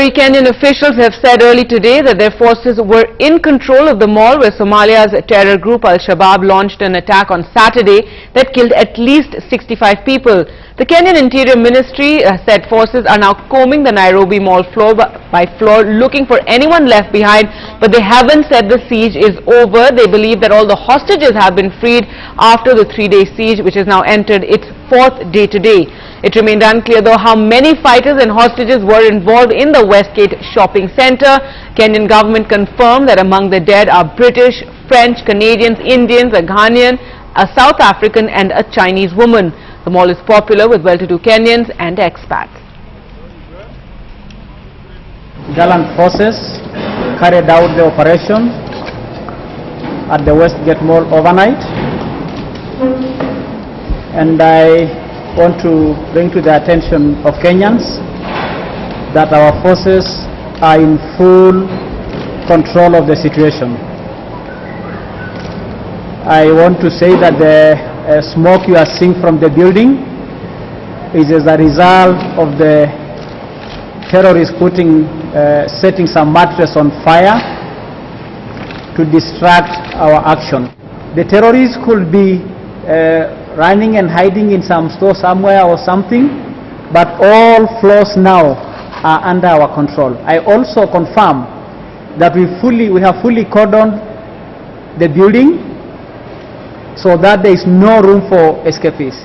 Nairobi, Kenyan officials have said early today that their forces were in control of the mall where Somalia's terror group Al-Shabaab launched an attack on Saturday that killed at least 65 people. The Kenyan Interior Ministry said forces are now combing the Nairobi mall floor by floor looking for anyone left behind, but they haven't said the siege is over. They believe that all the hostages have been freed after the 3-day siege, which has now entered its 4th day today. It remained unclear, though, how many fighters and hostages were involved in the Westgate shopping center. Kenyan government confirmed that among the dead are British, French, Canadians, Indians, a Ghanaian, a South African and a Chinese woman. The mall is popular with well-to-do Kenyans and expats. Gallant forces carried out the operation at the Westgate Mall overnight, and I want to bring to the attention of Kenyans that our forces are in full control of the situation. I want to say that the smoke you are seeing from the building is as a result of the terrorists setting some mattress on fire to distract our action. The terrorists could be running and hiding in some store somewhere or something, but all floors now are under our control. I also confirm that we have fully cordoned the building so that there is no room for escapees.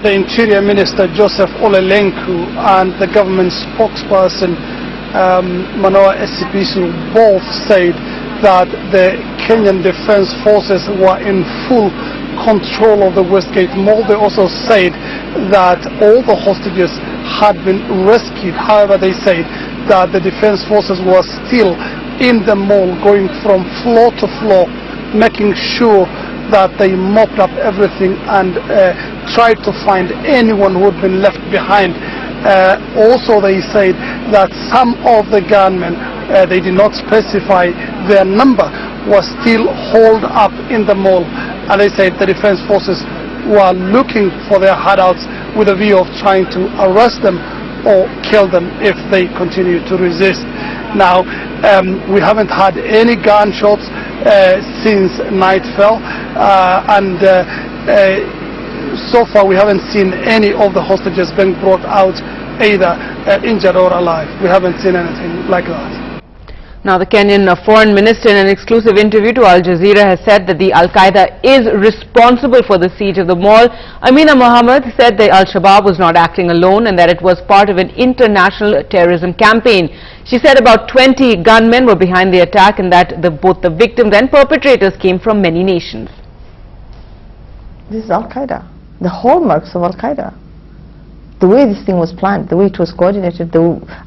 The Interior Minister Joseph Ole Lenku and the government spokesperson Manoa Esipisu both said that the Kenyan Defence Forces were in full control of the Westgate Mall. They also said that all the hostages had been rescued. However, they said that the Defence Forces were still in the mall, going from floor to floor, making sure that they mopped up everything and tried to find anyone who had been left behind. Also, they said that some of the gunmen, they did not specify their number, were still holed up in the mall, and they said the defense forces were looking for their hideouts with a view of trying to arrest them or kill them if they continue to resist. Now, we haven't had any gunshots since night fell, and so far we haven't seen any of the hostages being brought out, either injured or alive. We haven't seen anything like that. Now, the Kenyan foreign minister in an exclusive interview to Al Jazeera has said that the Al-Qaeda is responsible for the siege of the mall. Amina Mohammed said that Al-Shabaab was not acting alone and that it was part of an international terrorism campaign. She said about 20 gunmen were behind the attack and that both the victims and perpetrators came from many nations. This is Al-Qaeda, the hallmarks of Al-Qaeda. The way this thing was planned, the way it was coordinated,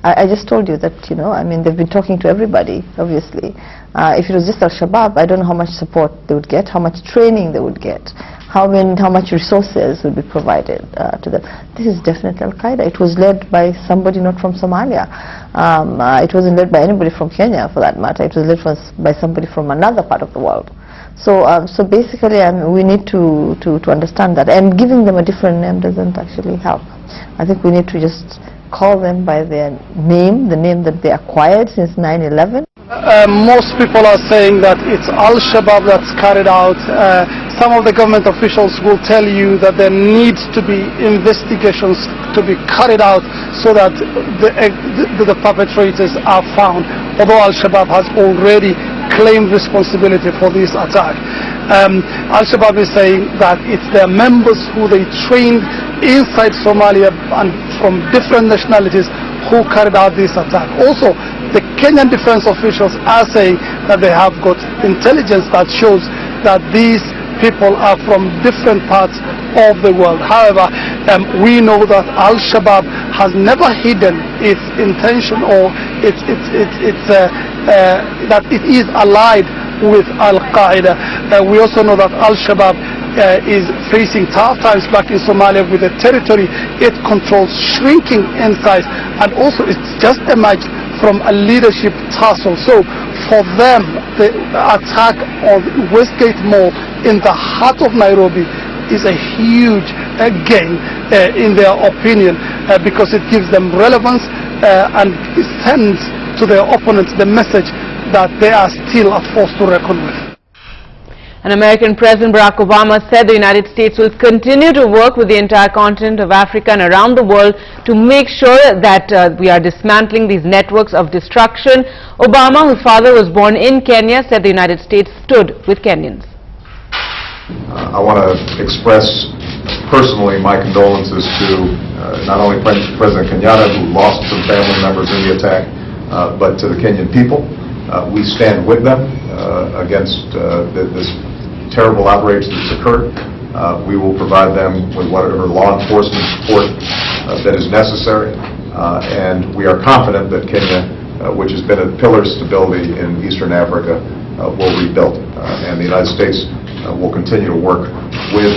I just told you that, you know, I mean, they've been talking to everybody, obviously. If it was just Al-Shabaab, I don't know how much support they would get, how much training they would get, how much resources would be provided to them. This is definitely Al-Qaeda. It was led by somebody not from Somalia. It wasn't led by anybody from Kenya, for that matter. It was led by somebody from another part of the world. So basically, we need to understand that, and giving them a different name doesn't actually help. I think we need to just call them by their name, the name that they acquired since 9/11. Most people are saying that it's Al-Shabaab that's carried out. Some of the government officials will tell you that there needs to be investigations to be carried out so that the perpetrators are found, although Al-Shabaab has already claimed responsibility for this attack. Al-Shabaab is saying that it's their members who they trained inside Somalia and from different nationalities who carried out this attack. Also, the Kenyan defense officials are saying that they have got intelligence that shows that these people are from different parts of the world. However, we know that Al-Shabaab has never hidden its intention or that it is allied with Al-Qaeda. We also know that Al-Shabaab is facing tough times back in Somalia with the territory it controls shrinking in size, and also it's just emerged from a leadership tussle. So for them, the attack on Westgate Mall in the heart of Nairobi is a huge gain in their opinion, because it gives them relevance and sends to their opponents the message that they are still a force to reckon with. And American President Barack Obama said the United States will continue to work with the entire continent of Africa and around the world to make sure that we are dismantling these networks of destruction. Obama, whose father was born in Kenya, said the United States stood with Kenyans. I want to express personally my condolences to not only President Kenyatta, who lost some family members in the attack, but to the Kenyan people. We stand with them against this terrible outrage that's occurred. We will provide them with whatever law enforcement support that is necessary, and we are confident that Kenya, which has been a pillar of stability in Eastern Africa, will rebuild. And the United States will continue to work with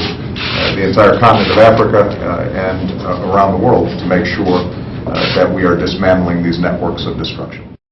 the entire continent of Africa and around the world to make sure that we are dismantling these networks of destruction.